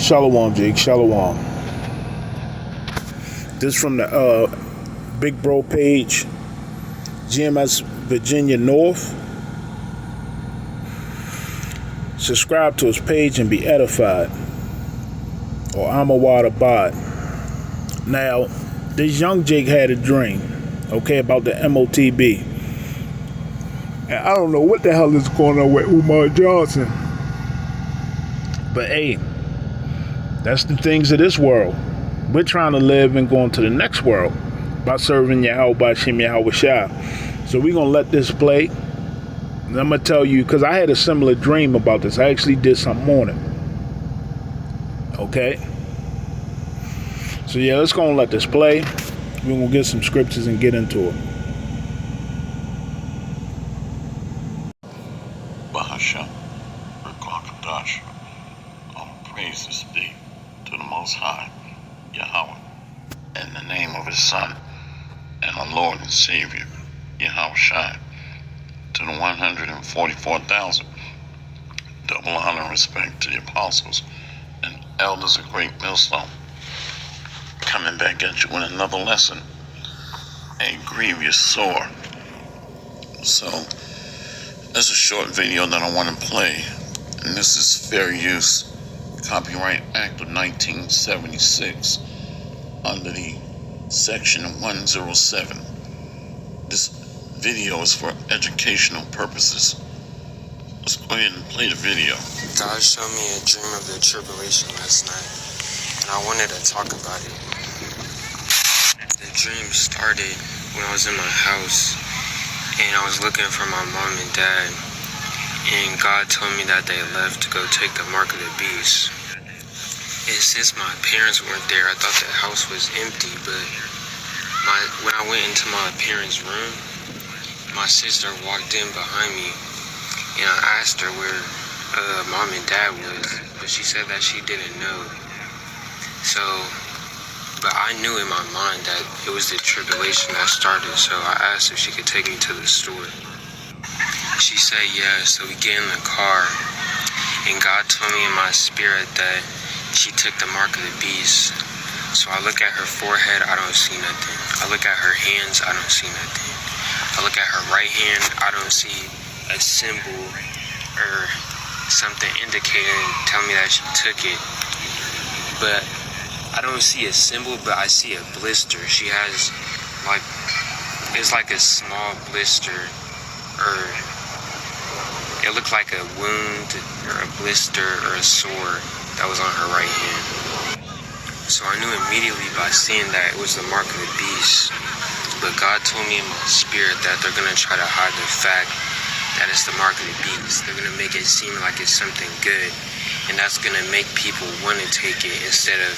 Shalom, Jake. Shalom. This from the Big Bro page, GMS Virginia North. Subscribe to his page and be edified. Or I'm a water bot. Now, this young Jake had a dream, okay, about the MOTB. And I don't know what the hell is going on with Umar Johnson. But hey, that's the things of this world. We're trying to live and go into the next world by serving Yahweh, by Shem Yahweh Shah. So we're going to let this play. And I'm going to tell you, because I had a similar dream about this. I actually did something on it. Okay? So yeah, let's go and let this play. We're going to get some scriptures and get into it. Bahashem, Rekakadash, all praises be to the Most High, Yahweh, in the name of His Son, and our Lord and Savior, Yahweh Shai, to the 144,000, double honor and respect to the apostles and elders of Great Millstone, coming back at you with another lesson, a grievous sore. So, there's a short video that I want to play, and this is Fair Use Copyright Act of 1976 under the Section 107. This video is for educational purposes. Let's go ahead and play the video. God showed me a dream of the tribulation last night, and I wanted to talk about it. The dream started when I was in my house, and I was looking for my mom and dad, and God told me that they left to go take the mark of the beast. And since my parents weren't there, I thought the house was empty, but when I went into my parents' room, my sister walked in behind me, and I asked her where mom and dad was, but she said that she didn't know. So, but I knew in my mind that it was the tribulation that started, so I asked if she could take me to the store. She said yes, so we get in the car, and God told me in my spirit that she took the mark of the beast. So I look at her forehead, I don't see nothing. I look at her hands, I don't see nothing. I look at her right hand, I don't see a symbol or something indicating, telling me that she took it. But I don't see a symbol, but I see a blister. She has it's like a small blister, or it looked like a wound or a blister or a sore that was on her right hand. So I knew immediately by seeing that it was the mark of the beast. But God told me in my spirit that they're going to try to hide the fact that it's the mark of the beast. They're going to make it seem like it's something good. And that's going to make people want to take it instead of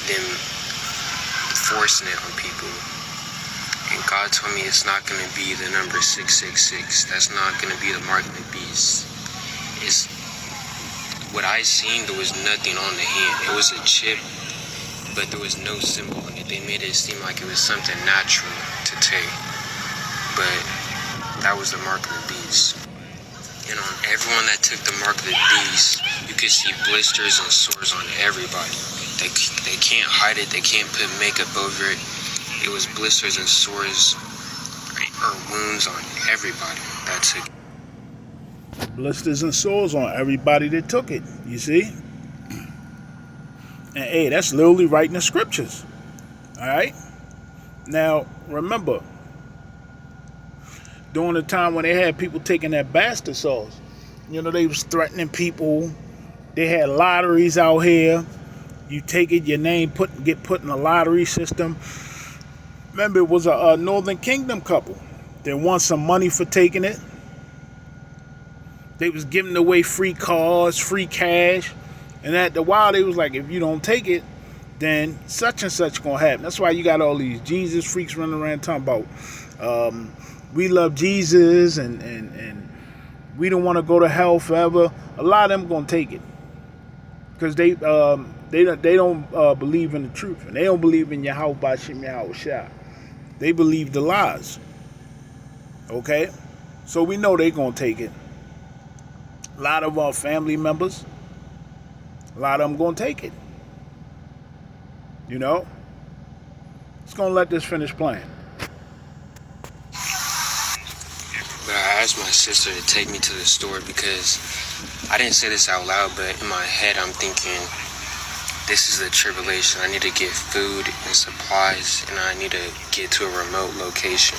them forcing it on people. And God told me it's not going to be the number 666. That's not going to be the mark of the beast. It's what I seen. There was nothing on the hand. It was a chip, but there was no symbol on it. They made it seem like it was something natural to take, but that was the mark of the beast. And on everyone that took the mark of the beast, you could see blisters and sores on everybody. They can't hide it. They can't put makeup over it. It was blisters and sores or wounds on everybody that took it. Blisters and sores on everybody that took it. You see? And hey, that's literally right in the scriptures. Alright? Now, remember, during the time when they had people taking that bastard sauce, you know, they was threatening people. They had lotteries out here. You take it, your name get put in a lottery system. Remember, it was a Northern Kingdom couple. They won some money for taking it. They was giving away free cars, free cash. And at the while, they was like, if you don't take it, then such and such gonna happen. That's why you got all these Jesus freaks running around talking about we love Jesus and we don't want to go to hell forever. A lot of them gonna take it because they don't believe in the truth, and they don't believe in Yahweh by Shem Yahweh Shah. They believe the lies. Okay, so we know they gonna take it. A lot of our family members, a lot of them gonna take it. You know? Just gonna let this finish playing. But I asked my sister to take me to the store because I didn't say this out loud, but in my head I'm thinking, this is the tribulation. I need to get food and supplies, and I need to get to a remote location.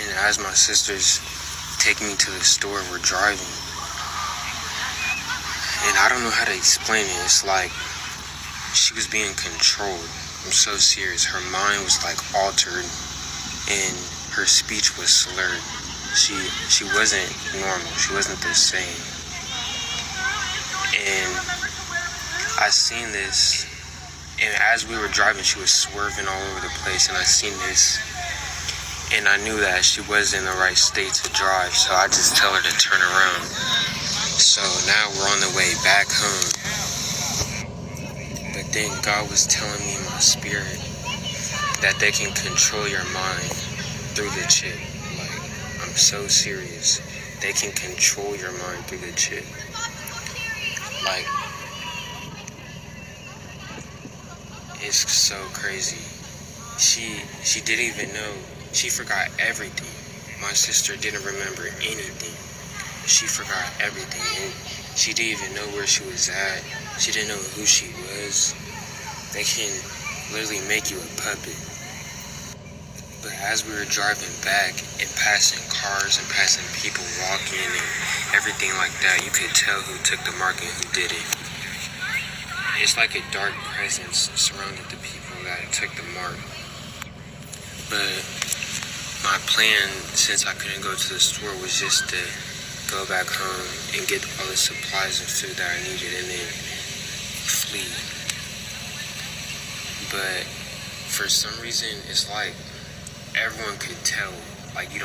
And as my sister's taking me to the store, we're driving. And I don't know how to explain it. It's like she was being controlled. I'm so serious. Her mind was like altered, and her speech was slurred. She wasn't normal. She wasn't the same. And I seen this, and as we were driving, she was swerving all over the place, and I seen this, and I knew that she wasn't in the right state to drive, so I just tell her to turn around. So now we're on the way back home. But then God was telling me in my spirit that they can control your mind through the chip. Like, I'm so serious. They can control your mind through the chip. Like, it's so crazy. She didn't even know. She forgot everything. My sister didn't remember anything. She forgot everything, and she didn't even know where she was at. She didn't know who she was. They can literally make you a puppet. But as we were driving back and passing cars and passing people walking and everything like that, you could tell who took the mark and who didn't. It's like a dark presence surrounded the people that took the mark. But my plan, since I couldn't go to the store, was just to go back home and get all the supplies and food that I needed and then flee. But for some reason, it's like everyone could tell, like you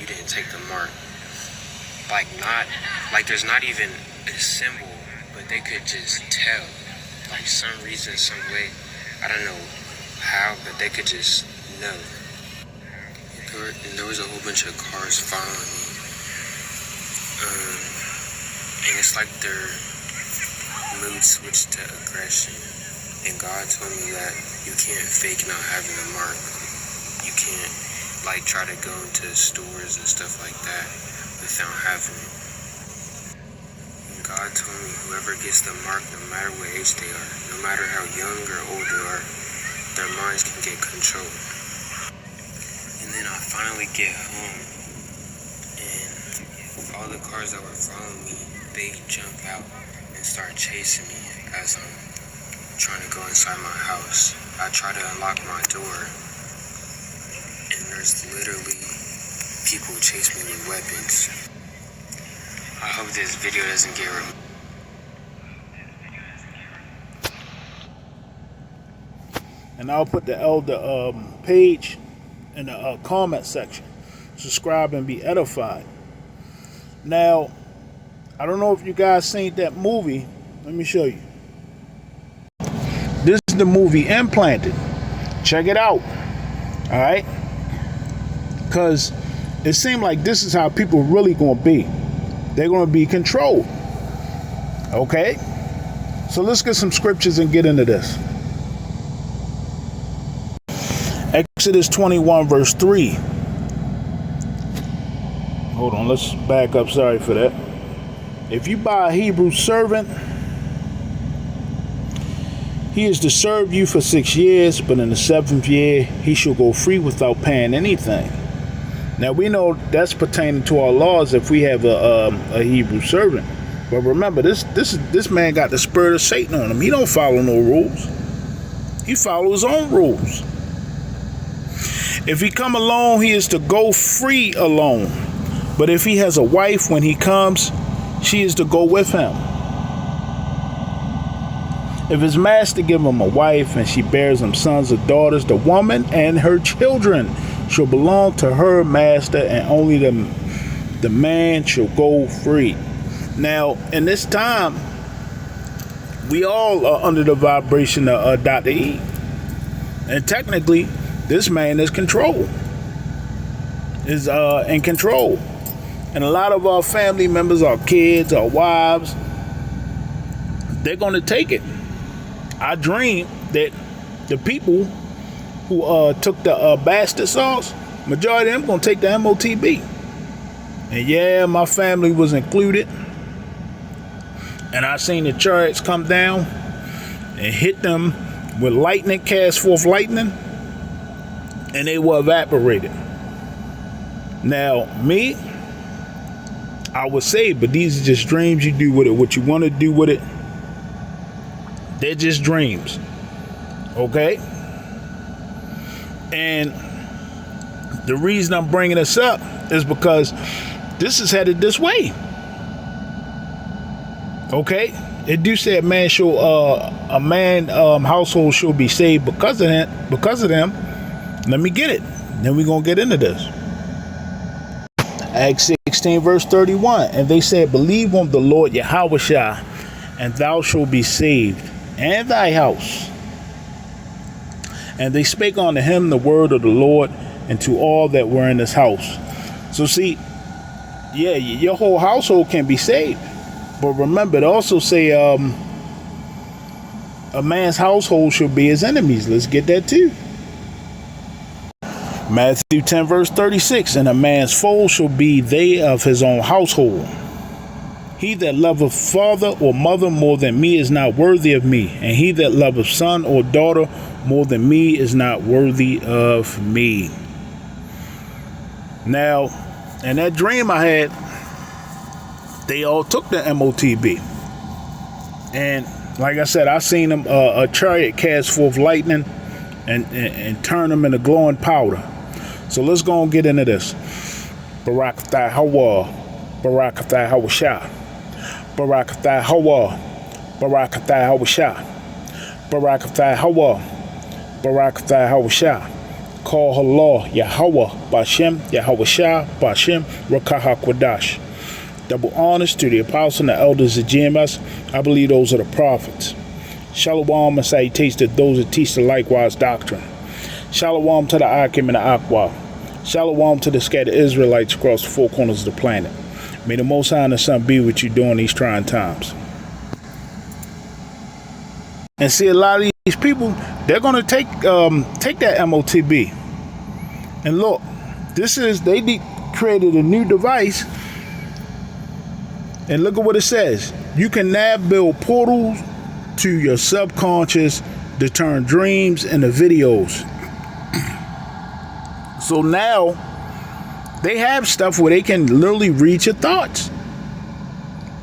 didn't take the mark. Like there's not even a symbol, but they could just tell. Like some reason, some way, I don't know how, but they could just know. And there was a whole bunch of cars following me. And it's like their mood switched to aggression. And God told me that you can't fake not having a mark. You can't like try to go into stores and stuff like that without having it. And God told me whoever gets the mark, no matter what age they are, no matter how young or old they are, their minds can get controlled. And then I finally get home, and all the cars that were following me, they jump out and start chasing me as I'm trying to go inside my house. I try to unlock my door, and there's literally people who chase me with weapons. I hope this video doesn't get removed. And I'll put the elder page in the comment section. Subscribe and be edified. Now, I don't know if you guys seen that movie. Let me show you. This is the movie Implanted. Check it out. All right? Because it seemed like this is how people really going to be. They're going to be controlled. Okay? So let's get some scriptures and get into this. Exodus 21 verse 3. Hold on, let's back up. Sorry for that. If you buy a Hebrew servant, he is to serve you for 6 years, but in the 7th year, he shall go free without paying anything. Now, we know that's pertaining to our laws if we have a Hebrew servant. But remember, this man got the spirit of Satan on him. He don't follow no rules. He follows his own rules. If he come alone, he is to go free alone. But if he has a wife when he comes, she is to go with him. If his master give him a wife and she bears him sons or daughters, the woman and her children shall belong to her master, and only the man shall go free. Now, in this time, we all are under the vibration of Dr. E. And technically, this man is in control. And a lot of our family members, our kids, our wives, they're going to take it. I dream that the people who took the bastard sauce, majority of them gonna take the MOTB. And yeah, my family was included. And I seen the chariots come down and hit them with lightning, cast forth lightning, and they were evaporated. Now, me, I would say, but these are just dreams. You do with it what you want to do with it. They're just dreams. Okay? And the reason I'm bringing this up is because this is headed this way. Okay? It do say a man household should be saved because of them. Let me get it. Then we're going to get into this. Acts 16 verse 31. And they said, believe on the Lord Yahushua, and thou shalt be saved, and thy house. And they spake unto him the word of the Lord, and to all that were in his house. So see, yeah, your whole household can be saved. But remember, it also say a man's household should be his enemies. Let's get that too. Matthew 10 verse 36. And a man's foe shall be they of his own household. He that loveth father or mother more than me is not worthy of me. And he that loveth son or daughter more than me is not worthy of me. Now, in that dream I had, they all took the MOTB. And like I said, I seen them a chariot cast forth lightning and turn them into glowing powder. So let's go and get into this. Barakathai Hawa, Barakathai Hawashah, Barakathai Hawa, Barakathai Hawashah, Barakathai Hawa, Barakathai Hawashah. Call Allah Yahweh Bashem, Yahweh Bashem, Rakaha Kwadash. Double honors to the apostles and the elders of GMS. I believe those are the prophets. Shalom and salutations to those that teach the likewise doctrine. Shalom to the Akim and the Aqua. Shalom to the scattered Israelites across the four corners of the planet. May the Most High and the Son be with you during these trying times. And see, a lot of these people, they're going to take that MOTB. And look, they created a new device. And look at what it says. You can now build portals to your subconscious to turn dreams into videos. So now they have stuff where they can literally read your thoughts.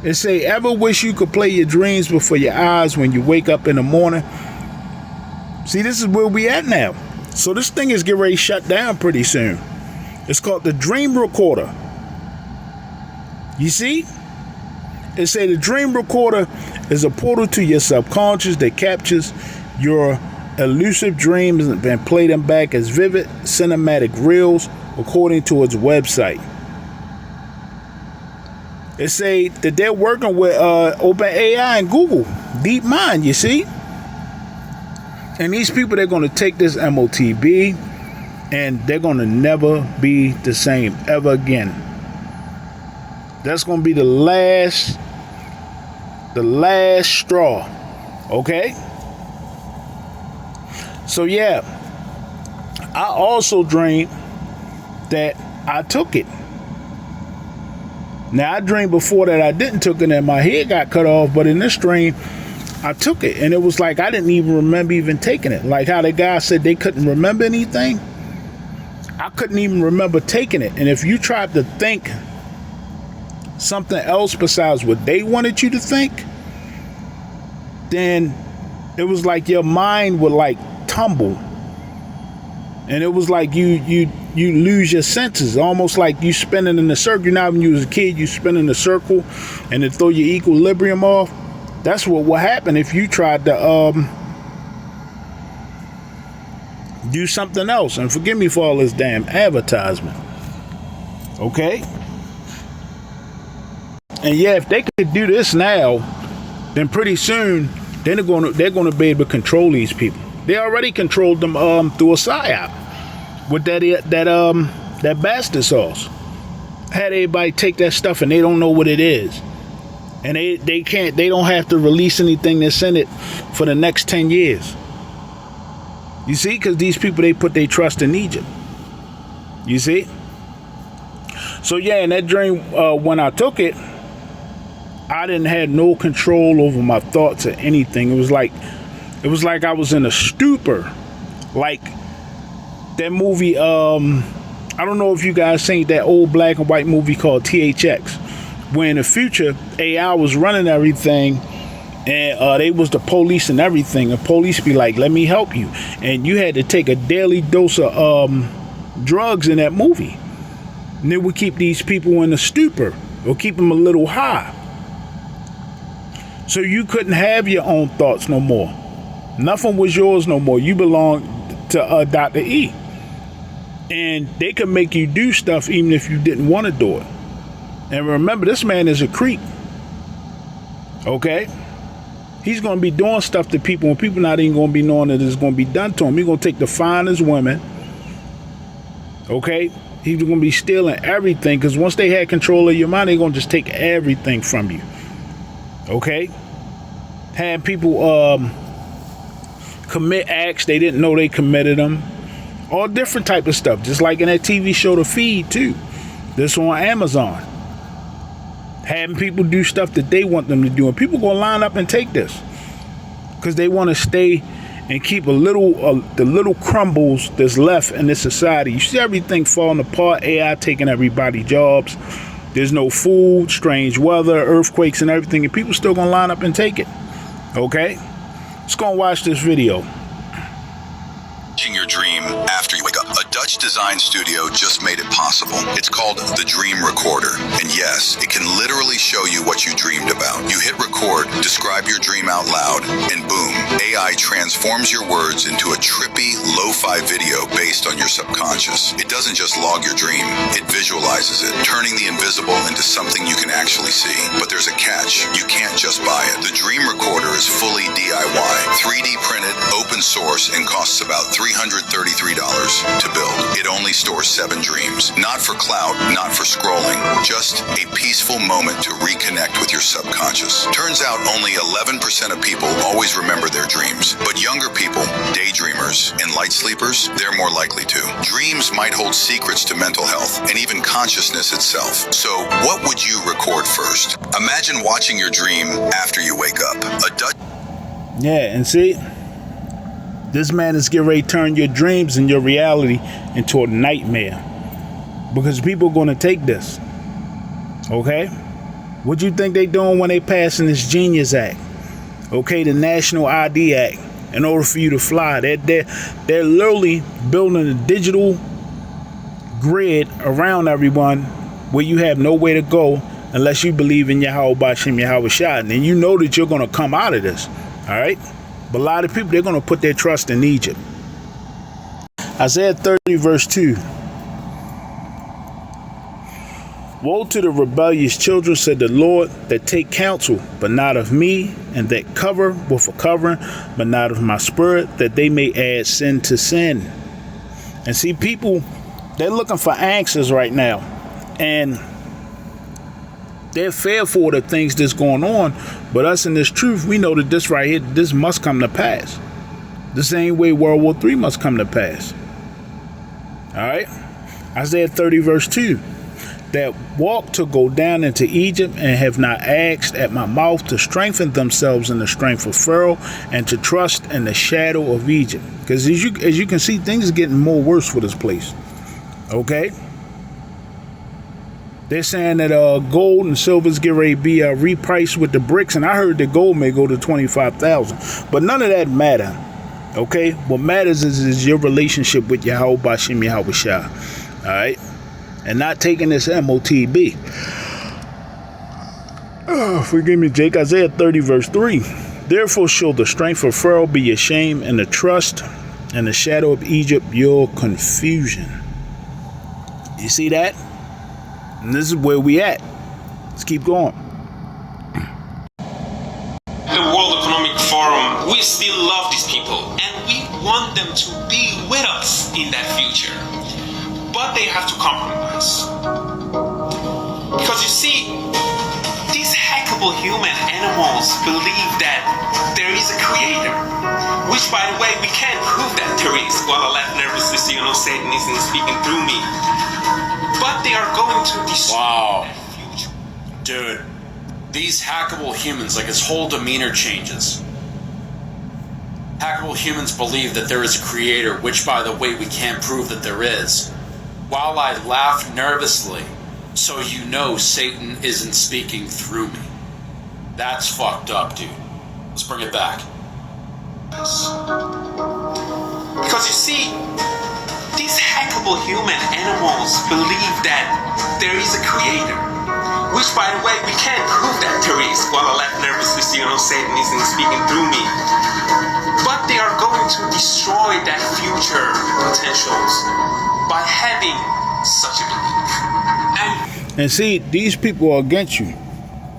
It say, ever wish you could play your dreams before your eyes when you wake up in the morning? See, this is where we at now. So this thing is getting ready to shut down pretty soon. It's called the Dream Recorder. You see? It say the Dream Recorder is a portal to your subconscious that captures your elusive dreams and play them back as vivid cinematic reels according to its website. It say that they're working with OpenAI and Google DeepMind, you see? And these people, they're going to take this MOTB and they're going to never be the same ever again. That's going to be the last straw. Okay? So yeah, I also dreamed that I took it. Now I dreamed before that I didn't took it and my head got cut off, but in this dream I took it and it was like I didn't even remember even taking it. Like how the guy said they couldn't remember anything. I couldn't even remember taking it. And if you tried to think something else besides what they wanted you to think, then it was like your mind would like tumble, and it was like you lose your senses, almost like you spinning in a circle. You know, when you was a kid, you spin in a circle and it throw your equilibrium off. That's what will happen if you tried to do something else. And forgive me for all this damn advertisement. Okay? And yeah, if they could do this now, then pretty soon they're gonna be able to control these people. They already controlled them through a psyop with that bastard sauce. Had everybody take that stuff and they don't know what it is, and they don't have to release anything that's in it for the next 10 years. You see, because these people, they put their trust in Egypt. You see? So yeah, in that dream, when I took it, I didn't have no control over my thoughts or anything. It was like I was in a stupor. Like that movie, I don't know if you guys seen that old black and white movie called THX, where in the future AI was running everything, and they was the police and everything. And police be like, "Let me help you," and you had to take a daily dose of drugs in that movie. And it would keep these people in a stupor or keep them a little high. So you couldn't have your own thoughts no more. Nothing was yours no more. You belonged to Dr. E. And they could make you do stuff even if you didn't want to do it. And remember, this man is a creep. Okay? He's going to be doing stuff to people, and people not even going to be knowing that it's going to be done to him. He's going to take the finest women. Okay? He's going to be stealing everything, because once they had control of your mind, they're going to just take everything from you. Okay? Had people commit acts they didn't know they committed them. All different type of stuff, just like in that TV show The Feed too. This on Amazon. Having people do stuff that they want them to do, and people gonna line up and take this because they want to stay and keep the little crumbles that's left in this society. You see everything falling apart. AI taking everybody's jobs. There's no food, strange weather, earthquakes, and everything, and people still gonna line up and take it. Okay, let's go and watch this video. Your dream after you wake up. A Dutch design studio just made it possible. It's called the Dream Recorder. And yes, it can literally show you what you dreamed about. You hit record, describe your dream out loud, and boom, AI transforms your words into a trippy, lo-fi video based on your subconscious. It doesn't just log your dream, it visualizes it, turning the invisible into something you can actually see. But there's a catch. You can't just buy it. The Dream Recorder is fully DIY, 3D printed, open source, and costs about $333 to build. It only stores 7 dreams. Not for clout, not for scrolling, just a peaceful moment to reconnect with your subconscious. Turns out only 11% of people always remember their dreams, but younger people, daydreamers, and light sleepers, they're more likely to. Dreams might hold secrets to mental health and even consciousness itself. So what would you record first? Imagine watching your dream after you wake up. Yeah, and see, this man is getting ready to turn your dreams and your reality into a nightmare, because people are going to take this. Okay? What do you think they doing when they passing this Genius Act? Okay, the National ID Act. In order for you to fly, they're literally building a digital grid around everyone where you have nowhere to go unless you believe in Yahweh Bashem Yahweh Shah. And you know that you're going to come out of this. All right? But a lot of people, they're going to put their trust in Egypt. Isaiah 30 verse 2. Woe to the rebellious children, said the Lord, that take counsel, but not of me, and that cover with a covering, but not of my spirit, that they may add sin to sin. And see, people, they're looking for answers right now. And they're fearful of the things that's going on. But us in this truth, we know that this right here, this must come to pass. The same way World War III must come to pass. All right? Isaiah 30 verse 2. That walk to go down into Egypt and have not asked at my mouth to strengthen themselves in the strength of Pharaoh and to trust in the shadow of Egypt. Because as you can see, things are getting more worse for this place. Okay? They're saying that gold and silver is getting ready to be repriced with the bricks, and I heard that gold may go to 25,000. But none of that matter. Okay? What matters is your relationship with Yahweh Bashem Yahweh Shah. All right? And not taking this MOTB. Oh, forgive me, Jake. Isaiah 30 verse 3. Therefore shall the strength of Pharaoh be your shame, and the trust and the shadow of Egypt your confusion. You see that? And this is where we at. Let's keep going. The World Economic Forum, we still love these people, and we want them to be with us in that future. But they have to compromise. Because you see, these hackers hackable human animals believe that there is a creator, which, by the way, we can't prove that there is. While I left nervous to see, Satan isn't speaking through me. But they are going to destroy Wow. that future. Dude, these hackable humans, like his whole demeanor changes. Hackable humans believe that there is a creator, which, by the way, we can't prove that there is. While I laugh nervously, so you know Satan isn't speaking through me. That's fucked up, dude. Let's bring it back. Because you see, these hackable human animals believe that there is a creator, which, by the way, we can't prove that there is. While I laugh nervously, so you know Satan isn't speaking through me. But they are going to destroy that future potentials by having such a belief. And see, these people are against you.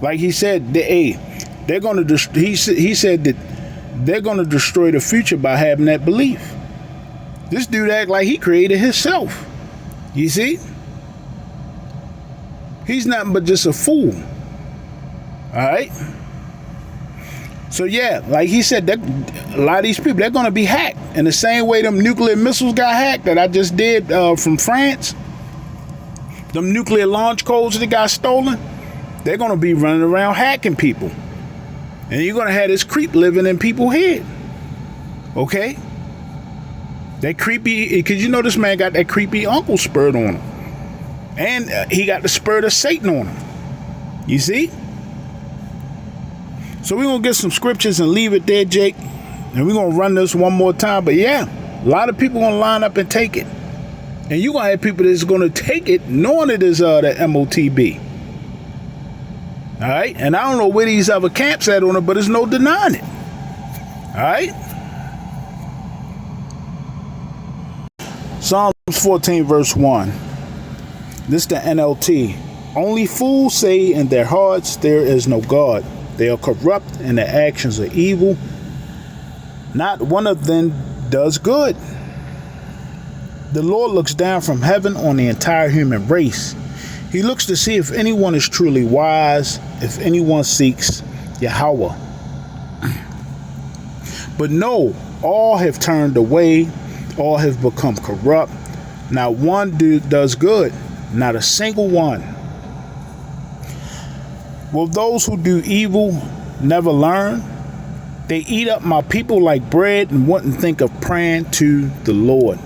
Like he said, they're going to. He said that they're going to destroy the future by having that belief. This dude act like he created himself. You see, he's nothing but just a fool. All right. So yeah, like he said, that a lot of these people, they're going to be hacked in the same way them nuclear missiles got hacked that I just did from France. Them nuclear launch codes that got stolen, they're going to be running around hacking people. And you're going to have this creep living in people's head. Okay? That creepy, because you know this man got that creepy uncle spirit on him. And he got the spirit of Satan on him. You see? So we're going to get some scriptures and leave it there, Jake. And we're going to run this one more time. But yeah, a lot of people going to line up and take it. And you're going to have people that's going to take it knowing it is the MOTB. All right? And I don't know where these other camps at on it, but there's no denying it. All right? Psalms 14 verse 1. This is the NLT. Only fools say in their hearts there is no God. They are corrupt and their actions are evil. Not one of them does good. The Lord looks down from heaven on the entire human race. He looks to see if anyone is truly wise, if anyone seeks Yahweh. But no, all have turned away, all have become corrupt. Not one does good, not a single one. Will those who do evil never learn? They eat up my people like bread and wouldn't think of praying to the Lord.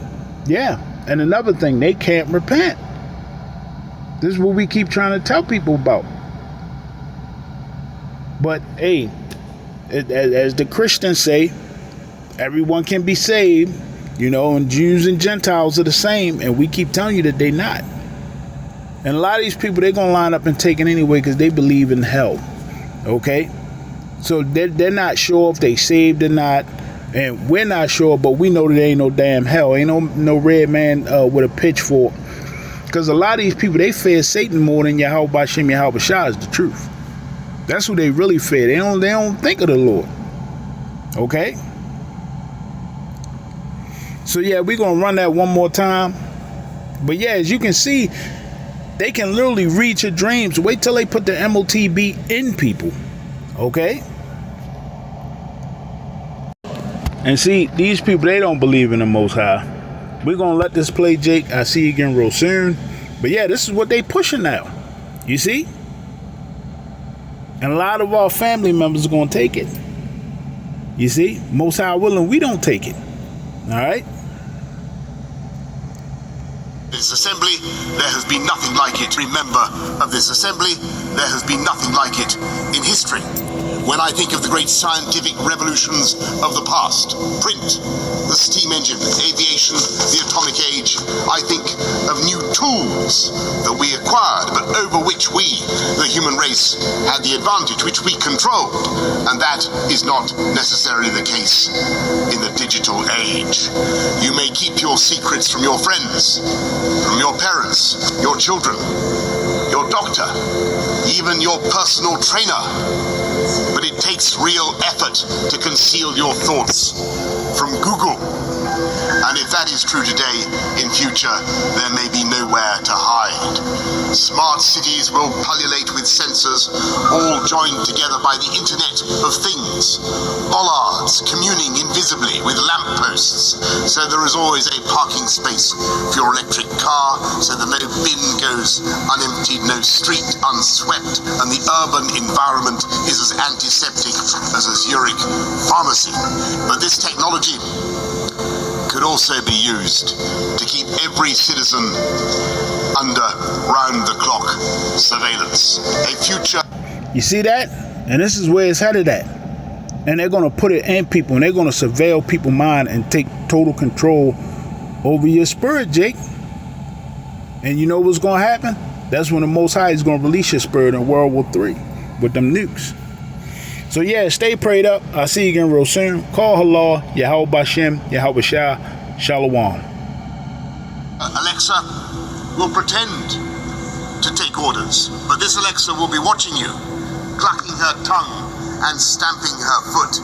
Yeah, and another thing, they can't repent. This is what we keep trying to tell people about. But hey, as the Christians say, everyone can be saved, you know, and Jews and Gentiles are the same, and we keep telling you that they're not. And a lot of these people, they're going to line up and take it anyway because they believe in hell. Okay? So they're not sure if they saved or not. And we're not sure, but we know that there ain't no damn hell. Ain't no red man with a pitchfork. Because a lot of these people, they fear Satan more than Yahweh Bashem Yahweh Shah is the truth. That's who they really fear. They don't think of the Lord. Okay? So yeah, we're going to run that one more time. But yeah, as you can see, they can literally read your dreams. Wait till they put the MOTB in people. Okay? And see, these people, they don't believe in the Most High. We're going to let this play, Jake. I'll see you again real soon. But yeah, this is what they pushing now. You see? And a lot of our family members are going to take it. You see? Most High willing, we don't take it. All right? This assembly, there has been nothing like it. Remember of this assembly, there has been nothing like it in history. When I think of the great scientific revolutions of the past, print, the steam engine, aviation, the atomic age, I think of new tools that we acquired, but over which we, the human race, had the advantage, which we controlled. And that is not necessarily the case in the digital age. You may keep your secrets from your friends, from your parents, your children, your doctor, even your personal trainer. But it takes real effort to conceal your thoughts from Google. And if that is true today, in future there may be nowhere to hide. Smart cities will pullulate with sensors, all joined together by the Internet of Things. Bollards communing invisibly with lampposts, so there is always a parking space for your electric car, so that no bin goes unemptied, no street unswept, and the urban environment is as antiseptic as a Zurich pharmacy. But this technology could also be used to keep every citizen under round-the-clock surveillance. A future... You see that? And this is where it's headed at. And they're going to put it in people, and they're going to surveil people's mind and take total control over your spirit, Jake. And you know what's going to happen? That's when the Most High is going to release your spirit in World War III with them nukes. So yeah, stay prayed up. I'll see you again real soon. Call Halal, Yahweh Bashem, Yahweh Shah, Shalom. Alexa will pretend to take orders, but this Alexa will be watching you, clucking her tongue and stamping her foot